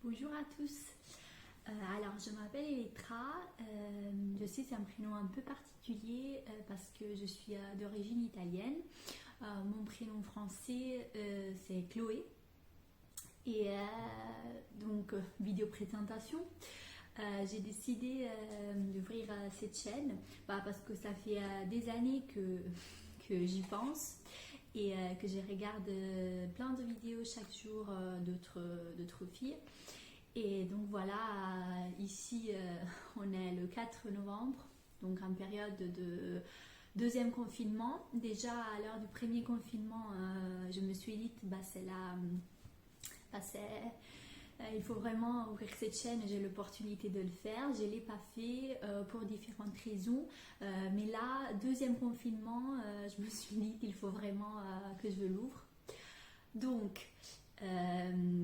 Bonjour à tous. Alors, je m'appelle Elettra. Je sais, c'est un prénom un peu particulier parce que je suis d'origine italienne. Mon prénom français, c'est Chloé. Et donc, vidéo présentation. J'ai décidé d'ouvrir cette chaîne parce que ça fait des années que j'y pense et que je regarde plein de vidéos chaque jour d'autres filles. Et donc voilà, ici on est le 4 novembre, donc en période de deuxième confinement. Déjà à l'heure du premier confinement, je me suis dit il faut vraiment ouvrir cette chaîne, j'ai l'opportunité de le faire. Je ne l'ai pas fait pour différentes raisons. Mais là, deuxième confinement, je me suis dit qu'il faut vraiment que je l'ouvre. Donc,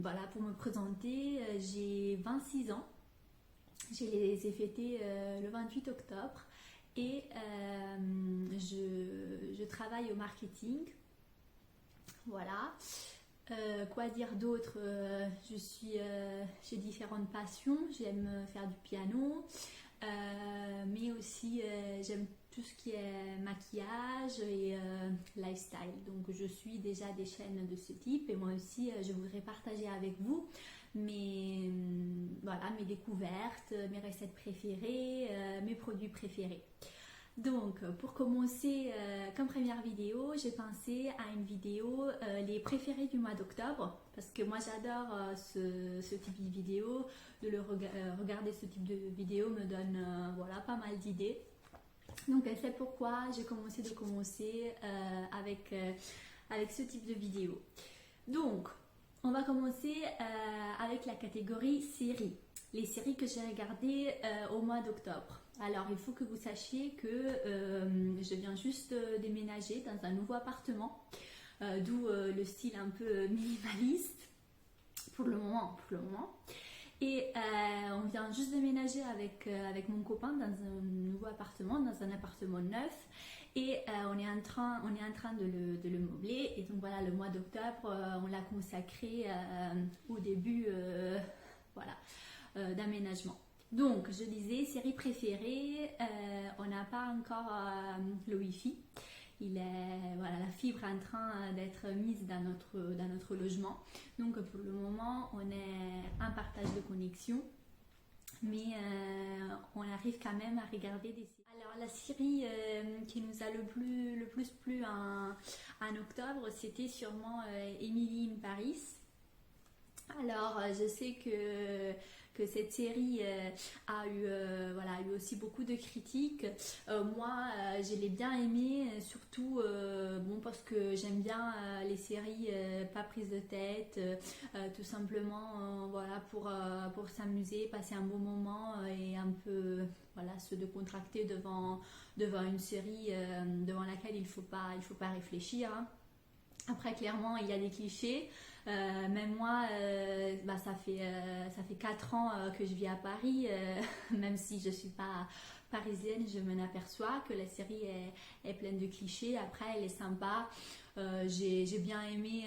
voilà, pour me présenter, j'ai 26 ans. Je les ai fêtés le 28 octobre et je travaille au marketing. Voilà. Quoi dire d'autre? J'ai différentes passions. J'aime faire du piano, mais aussi j'aime tout ce qui est maquillage et lifestyle. Donc je suis déjà des chaînes de ce type et moi aussi je voudrais partager avec vous voilà, mes découvertes, mes recettes préférées, mes produits préférés. Donc, pour commencer, comme première vidéo, j'ai pensé à une vidéo les préférés du mois d'octobre parce que moi j'adore ce type de vidéo. Regarder ce type de vidéo me donne voilà, pas mal d'idées. Donc, c'est pourquoi j'ai commencé avec ce type de vidéo. Donc, on va commencer avec la catégorie séries. Les séries que j'ai regardées au mois d'octobre. Alors, il faut que vous sachiez que je viens juste déménager dans un nouveau appartement, d'où le style un peu minimaliste pour le moment. Et on vient juste déménager avec mon copain dans un nouveau appartement, dans un appartement neuf. Et on est en train de le meubler. Et donc voilà, le mois d'octobre, on l'a consacré au début d'aménagement. Donc, je disais, série préférée, on n'a pas encore le Wi-Fi. La fibre est en train d'être mise dans notre logement. Donc, pour le moment, on est en partage de connexion. Mais on arrive quand même à regarder des séries. Alors, la série qui nous a le plus plu en octobre, c'était sûrement Emily in Paris. Alors, je sais que cette série a eu aussi beaucoup de critiques. Moi, je l'ai bien aimée, surtout parce que j'aime bien les séries pas prises de tête, tout simplement voilà, pour s'amuser, passer un bon moment et un peu se décontracter devant une série devant laquelle il faut pas réfléchir. Hein. Après, clairement, il y a des clichés. Même moi, ça fait 4 ans que je vis à Paris. Même si je ne suis pas parisienne, je m'en aperçois que la série est pleine de clichés. Après, elle est sympa. J'ai bien aimé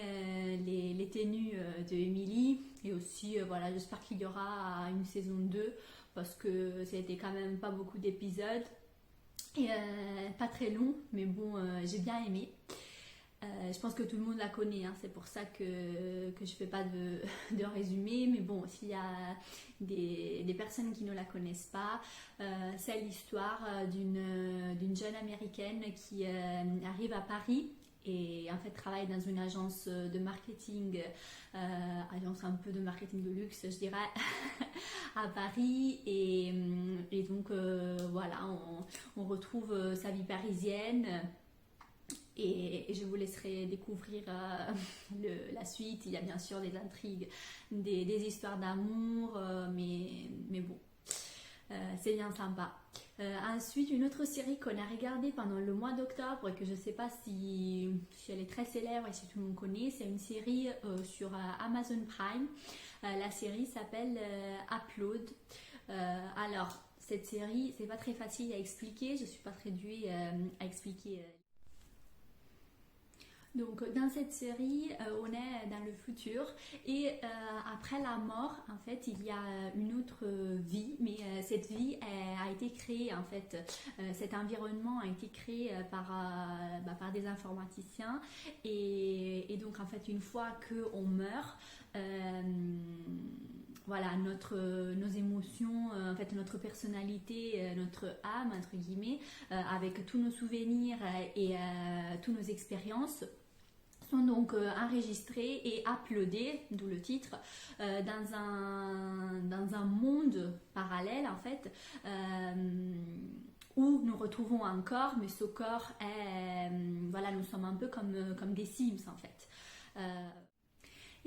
les tenues de Emily. Et aussi, j'espère qu'il y aura une saison 2 parce que ça a été quand même pas beaucoup d'épisodes. Et pas très long, mais bon, j'ai bien aimé. Je pense que tout le monde la connaît, hein. C'est pour ça que je ne fais pas de résumé. Mais bon, s'il y a des personnes qui ne la connaissent pas, c'est l'histoire d'une jeune américaine qui arrive à Paris et en fait travaille dans une agence de marketing, agence un peu de marketing de luxe, je dirais, à Paris. Et donc voilà, on retrouve sa vie parisienne. Et je vous laisserai découvrir la suite. Il y a bien sûr des intrigues, des histoires d'amour, mais bon, c'est bien sympa. Ensuite, une autre série qu'on a regardée pendant le mois d'octobre, que je ne sais pas si elle est très célèbre et si tout le monde connaît, c'est une série sur Amazon Prime. La série s'appelle Upload. Alors, cette série, c'est pas très facile à expliquer, je ne suis pas très douée à expliquer. Donc dans cette série, on est dans le futur et après la mort, en fait, il y a une autre vie, mais cette vie a été créée, en fait, cet environnement a été créé par des informaticiens et donc en fait, une fois qu'on meurt, voilà, nos émotions, en fait, notre personnalité, notre âme, entre guillemets, avec tous nos souvenirs et toutes nos expériences, sont donc enregistrés et uploadés, d'où le titre, dans un monde parallèle en fait, où nous retrouvons un corps, mais ce corps est, voilà, nous sommes un peu comme des Sims en fait.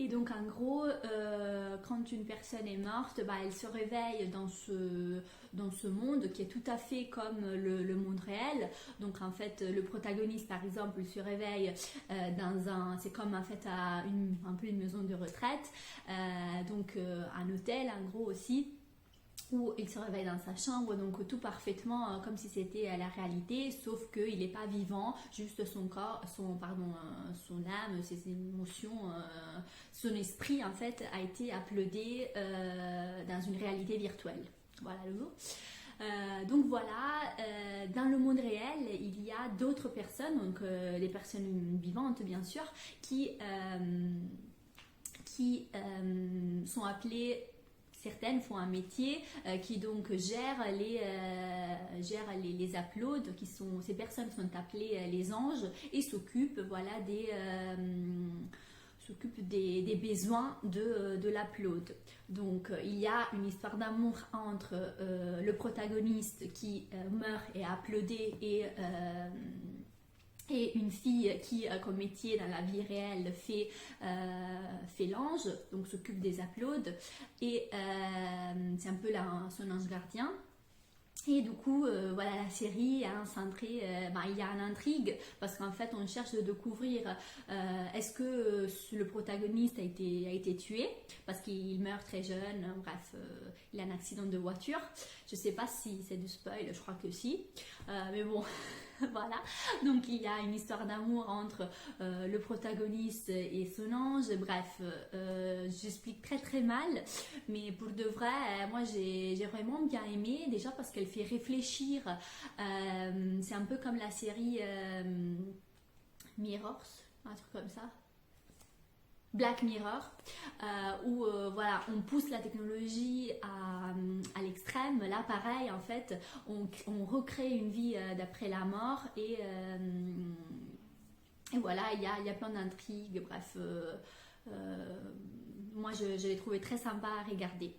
Et donc en gros, quand une personne est morte, elle se réveille dans ce monde qui est tout à fait comme le monde réel. Donc en fait, le protagoniste par exemple, il se réveille c'est comme en fait un peu une maison de retraite, donc un hôtel en gros aussi, où il se réveille dans sa chambre, donc tout parfaitement comme si c'était la réalité, sauf qu'il n'est pas vivant, juste son corps, son âme, ses émotions, son esprit en fait a été uploadé dans une réalité virtuelle. Voilà le mot. Donc voilà, dans le monde réel, il y a d'autres personnes, donc des personnes vivantes bien sûr, qui sont appelées. Certaines font un métier qui donc gère les uploads, ces personnes sont appelées les anges et s'occupent voilà, des besoins de l'upload. Donc il y a une histoire d'amour entre le protagoniste qui meurt et est uploadé et une fille qui, comme métier dans la vie réelle, fait l'ange, donc s'occupe des uploads, et c'est un peu son ange gardien. Et du coup, voilà, la série est centrée, il y a une intrigue, parce qu'en fait, on cherche de découvrir est-ce que le protagoniste a été tué, parce qu'il meurt très jeune, bref, il a un accident de voiture. Je sais pas si c'est du spoil, je crois que si, mais bon... Voilà, donc il y a une histoire d'amour entre le protagoniste et son ange, bref, j'explique très très mal, mais pour de vrai, moi j'ai vraiment bien aimé, déjà parce qu'elle fait réfléchir, c'est un peu comme la série Mirrors, un truc comme ça. Black Mirror, où voilà, on pousse la technologie à l'extrême. Là, pareil, en fait, on recrée une vie d'après la mort et voilà, il y a plein d'intrigues. Bref, moi, je l'ai trouvé très sympa à regarder.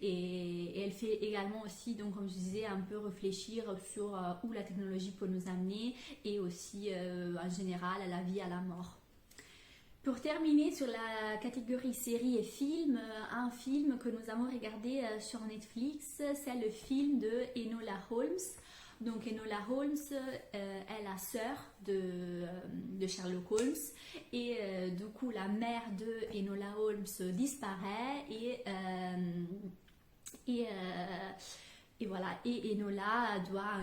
Et elle fait également aussi, donc comme je disais, un peu réfléchir sur où la technologie peut nous amener et aussi en général à la vie, à la mort. Pour terminer sur la catégorie séries et films, un film que nous avons regardé sur Netflix, c'est le film de Enola Holmes. Donc Enola Holmes est la sœur de Sherlock Holmes et du coup la mère de Enola Holmes disparaît et voilà, et Enola doit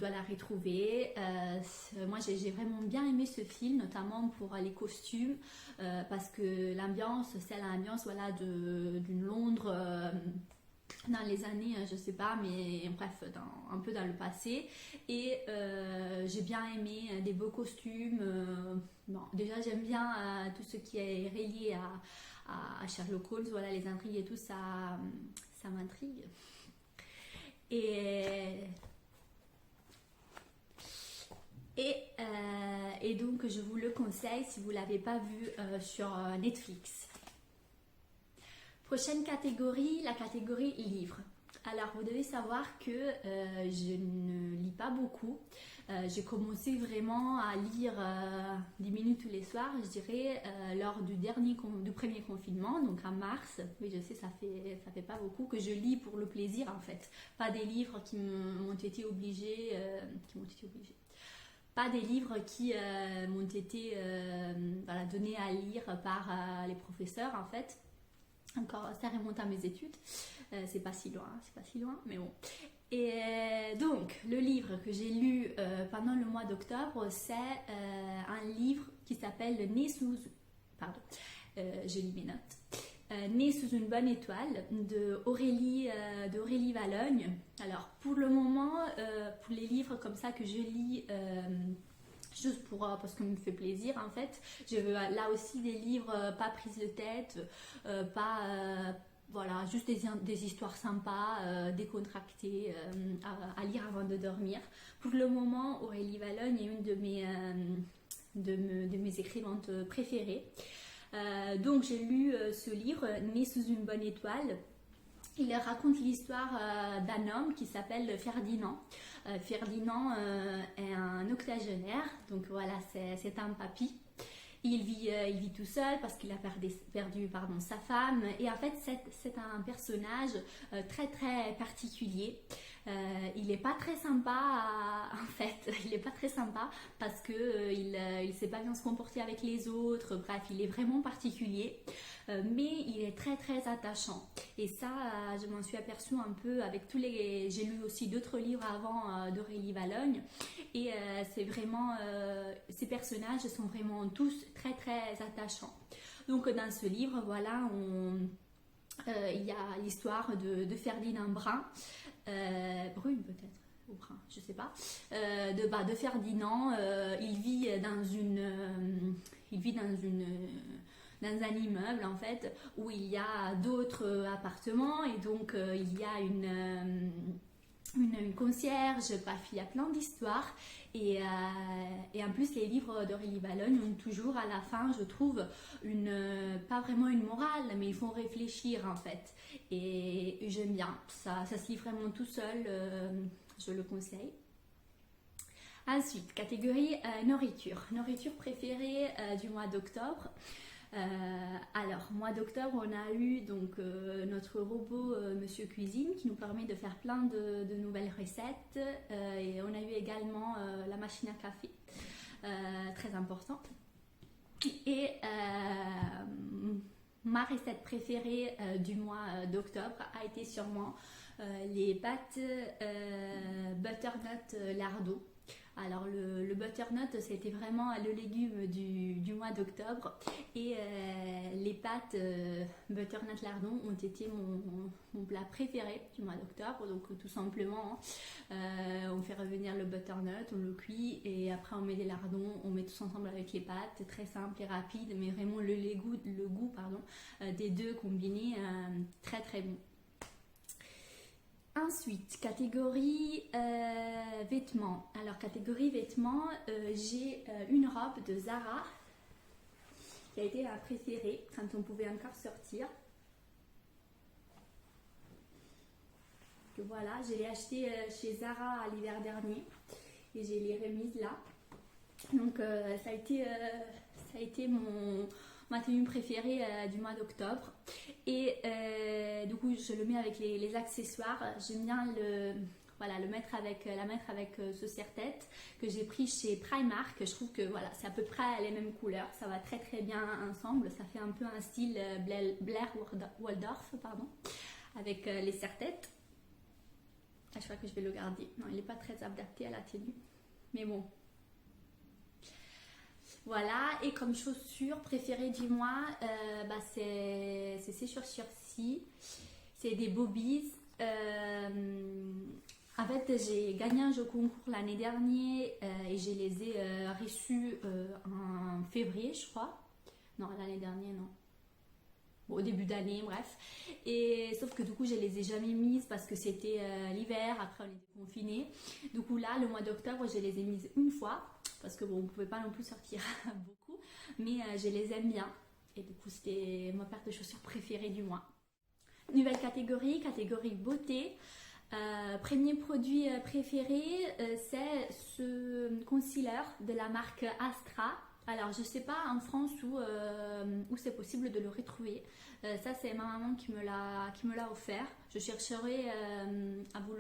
la retrouver. Moi, j'ai vraiment bien aimé ce film, notamment pour les costumes, parce que l'ambiance, c'est l'ambiance voilà, d'une Londres dans les années, je sais pas, mais bref, un peu dans le passé. Et j'ai bien aimé des beaux costumes. Bon, déjà, j'aime bien tout ce qui est relié à Sherlock Holmes, voilà, les intrigues et tout, ça m'intrigue. Et donc je vous le conseille si vous ne l'avez pas vu sur Netflix. Prochaine catégorie, la catégorie livres. Alors vous devez savoir que je ne lis pas beaucoup. J'ai commencé vraiment à lire 10 minutes tous les soirs, je dirais, lors du premier confinement, donc en mars. Oui, je sais, ça fait pas beaucoup, que je lis pour le plaisir en fait. Pas des livres qui m'ont été obligés, pas des livres qui m'ont été voilà, donnés à lire par les professeurs en fait. Encore, ça remonte à mes études. C'est pas si loin, mais bon. Et donc, le livre que j'ai lu pendant le mois d'octobre, c'est un livre qui s'appelle Né sous... Pardon, je lis mes notes. Né sous une bonne étoile d'Aurélie Valogne. Alors pour le moment, pour les livres comme ça que je lis, juste parce que ça me fait plaisir en fait, je veux là aussi des livres pas prises de tête, voilà, juste des histoires sympas, décontractées, à lire avant de dormir. Pour le moment, Aurélie Valogne est une de mes écrivaintes préférées. Donc j'ai lu ce livre, Né sous une bonne étoile. Il raconte l'histoire d'un homme qui s'appelle Ferdinand. Ferdinand est un octogénaire, donc voilà, c'est un papy. Il vit tout seul parce qu'il a perdu sa femme. Et en fait, c'est un personnage très très particulier. Il n'est pas très sympa, en fait. Il n'est pas très sympa parce que il sait pas bien se comporter avec les autres. Bref, il est vraiment particulier. Mais il est très très attachant. Et ça, je m'en suis aperçue un peu avec tous les... J'ai lu aussi d'autres livres avant d'Aurélie Valogne. Et c'est vraiment... ces personnages sont vraiment tous très très attachants. Donc dans ce livre, voilà, il y a l'histoire de Ferdinand Brun. Brune peut-être, ou Brun, je sais pas. De Ferdinand, il vit dans un immeuble en fait où il y a d'autres appartements et donc il y a une concierge, bref, il y a plein d'histoires et en plus les livres d'Aurélie Valogne ont toujours à la fin, je trouve, pas vraiment une morale, mais ils font réfléchir en fait et j'aime bien, ça se lit vraiment tout seul, je le conseille. Ensuite, catégorie nourriture préférée du mois d'octobre. Alors, mois d'octobre, on a eu donc notre robot Monsieur Cuisine qui nous permet de faire plein de nouvelles recettes et on a eu également la machine à café, très important. Et ma recette préférée du mois d'octobre a été sûrement les pâtes butternut lardons. Alors le butternut c'était vraiment le légume du mois d'octobre et les pâtes butternut lardon ont été mon plat préféré du mois d'octobre. Donc tout simplement on fait revenir le butternut, on le cuit et après on met des lardons, on met tous ensemble avec les pâtes, très simple et rapide mais vraiment le goût des deux combinés, très très bon. Ensuite, catégorie vêtements. Alors, catégorie vêtements, j'ai une robe de Zara qui a été ma préférée quand on pouvait encore sortir. Donc, voilà, je l'ai achetée chez Zara à l'hiver dernier et je l'ai remise là. Donc, ça a été ma tenue préférée du mois d'octobre et du coup je le mets avec les accessoires. J'aime bien la mettre avec ce serre-tête que j'ai pris chez Primark. Je trouve que voilà, c'est à peu près les mêmes couleurs, ça va très très bien ensemble, ça fait un peu un style Blair Waldorf avec les serre-têtes. Je crois que je vais le garder, non il n'est pas très adapté à la tenue mais bon. Voilà, et comme chaussures préférées du mois, c'est ces chaussures-ci. C'est des Bobies. En fait, j'ai gagné un jeu concours l'année dernière et je les ai reçus en février, je crois. Non, l'année dernière, non. Bon, au début d'année, bref. Et sauf que du coup, je les ai jamais mises parce que c'était l'hiver, après on était confinés. Du coup, là, le mois d'octobre, je les ai mises une fois. Parce que bon, on ne pouvait pas non plus sortir beaucoup, mais je les aime bien. Et du coup, c'était ma paire de chaussures préférée du mois. Nouvelle catégorie beauté. Premier produit préféré, c'est ce concealer de la marque Astra. Alors, je ne sais pas en France où c'est possible de le retrouver. Ça, c'est ma maman qui me l'a offert. Je chercherai à vous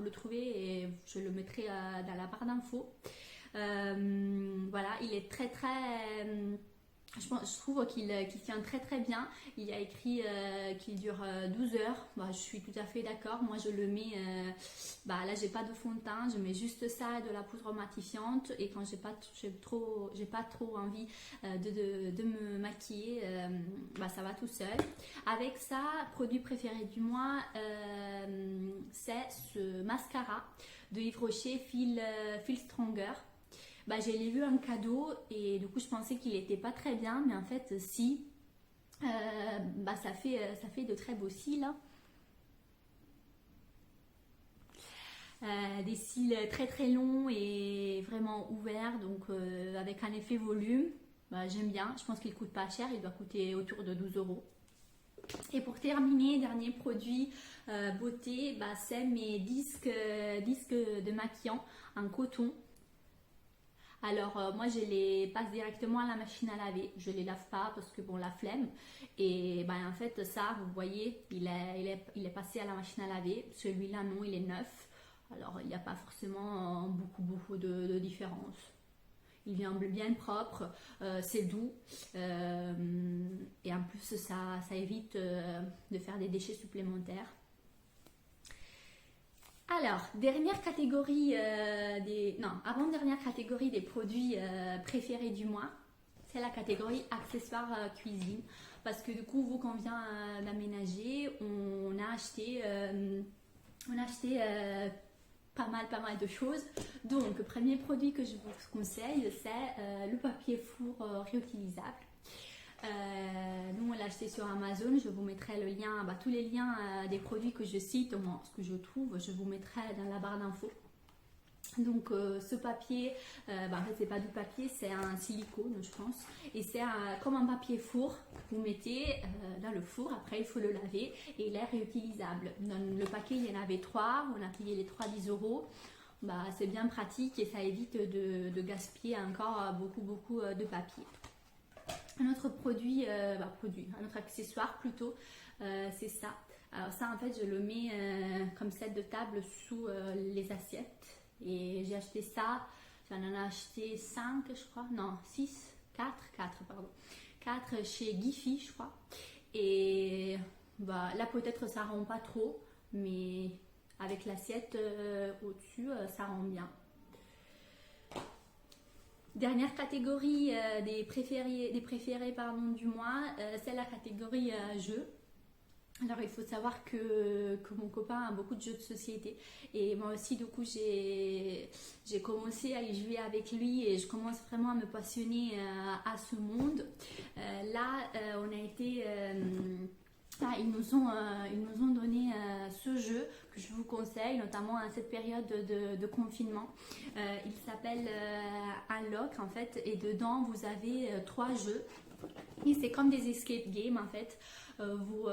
le trouver et je le mettrai dans la barre d'infos. Voilà, il est très très je trouve qu'il tient très très bien. Il a écrit qu'il dure 12 heures. Bah, je suis tout à fait d'accord. Moi je le mets, là j'ai pas de fond de teint, je mets juste ça et de la poudre matifiante. Et quand j'ai pas trop envie de me maquiller, ça va tout seul. Avec ça, produit préféré du mois, c'est ce mascara de Yves Rocher Feel Stronger. Je l'ai vu en cadeau et du coup je pensais qu'il était pas très bien, mais en fait si, ça fait de très beaux cils, hein. Des cils très très longs et vraiment ouverts, donc avec un effet volume. J'aime bien, je pense qu'il coûte pas cher, il doit coûter autour de 12 euros. Et pour terminer, dernier produit beauté, c'est mes disques de maquillant en coton. Alors moi je les passe directement à la machine à laver, je les lave pas parce que bon, la flemme. Et en fait ça, vous voyez, il est passé à la machine à laver. Celui-là non, il est neuf. Alors il n'y a pas forcément beaucoup de différence. Il vient bien propre, c'est doux, et en plus ça évite de faire des déchets supplémentaires. Alors, avant-dernière catégorie des produits préférés du mois, c'est la catégorie accessoires cuisine. Parce que du coup, vu qu'on vient d'aménager, on a acheté pas mal de choses. Donc, le premier produit que je vous conseille, c'est le papier four réutilisable. Nous on l'a acheté sur Amazon. Je vous mettrai le lien, tous les liens des produits que je cite, au moins ce que je trouve, je vous mettrai dans la barre d'infos. Donc ce papier, en fait c'est pas du papier, c'est un silicone je pense, et c'est comme un papier four que vous mettez dans le four. Après il faut le laver et il est réutilisable. Dans le paquet il y en avait 3, on a payé les 3 10 euros. C'est bien pratique et ça évite de gaspiller encore beaucoup de papier. Un autre produit, un autre accessoire plutôt, c'est ça. Alors ça en fait je le mets comme set de table sous les assiettes. Et j'ai acheté ça, j'en ai acheté 5 je crois, non 6, 4 pardon. 4 chez Giphy je crois. Et là peut-être ça rend pas trop, mais avec l'assiette au-dessus ça rend bien. Dernière catégorie des préférés du mois, c'est la catégorie jeux. Alors il faut savoir que mon copain a beaucoup de jeux de société et moi aussi du coup j'ai commencé à y jouer avec lui et je commence vraiment à me passionner à ce monde. On a été... ils nous ont donné ce jeu que je vous conseille, notamment à cette période de confinement. Il s'appelle Unlock en fait, et dedans vous avez 3 jeux. Et c'est comme des escape games en fait. Vous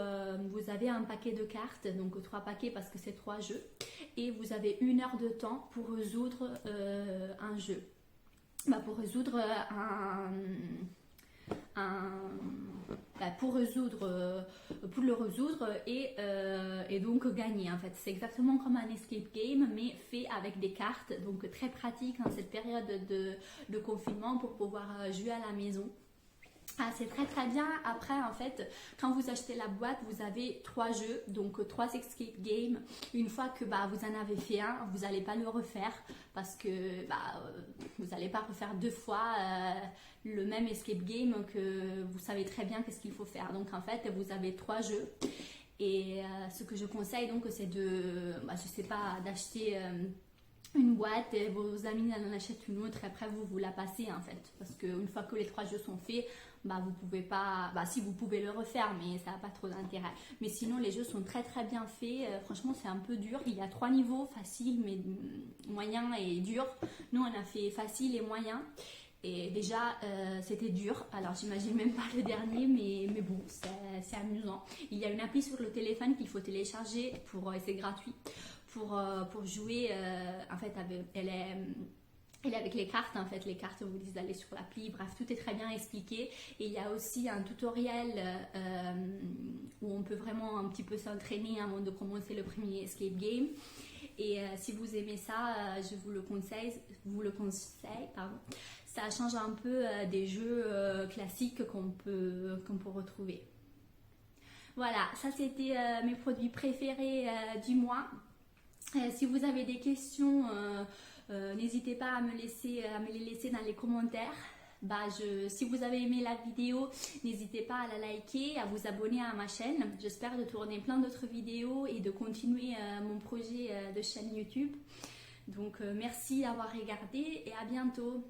avez un paquet de cartes, donc 3 paquets parce que c'est 3 jeux, et vous avez 1 heure de temps pour résoudre un jeu. Pour résoudre pour le résoudre et donc gagner en fait. C'est exactement comme un escape game mais fait avec des cartes, donc très pratique en cette période de confinement pour pouvoir jouer à la maison. C'est très très bien. Après en fait quand vous achetez la boîte vous avez 3 jeux, donc 3 escape games. Une fois que vous en avez fait un, vous n'allez pas le refaire parce que vous n'allez pas refaire 2 fois le même escape game, que vous savez très bien qu'est-ce qu'il faut faire. Donc en fait vous avez 3 jeux et ce que je conseille donc c'est d'acheter une boîte et vos amis en achètent une autre et après vous la passez en fait, parce qu'une fois que les 3 jeux sont faits, vous pouvez pas, si vous pouvez le refaire mais ça n'a pas trop d'intérêt. Mais sinon les jeux sont très très bien faits, franchement c'est un peu dur. Il y a 3 niveaux, facile, mais moyen et dur. Nous on a fait facile et moyen. Et déjà c'était dur, alors j'imagine même pas le dernier, mais bon c'est amusant. Il y a une appli sur le téléphone qu'il faut télécharger et c'est gratuit pour jouer. En fait elle est avec les cartes, en fait les cartes vous disent d'aller sur l'appli, bref tout est très bien expliqué. Et il y a aussi un tutoriel où on peut vraiment un petit peu s'entraîner avant de commencer le premier escape game. Et si vous aimez ça, je vous le conseille, Ça change un peu des jeux classiques qu'on peut retrouver. Voilà, ça c'était mes produits préférés du mois. Si vous avez des questions, n'hésitez pas à me les laisser dans les commentaires. Si vous avez aimé la vidéo, n'hésitez pas à la liker, à vous abonner à ma chaîne. J'espère de tourner plein d'autres vidéos et de continuer mon projet de chaîne YouTube. Donc merci d'avoir regardé et à bientôt.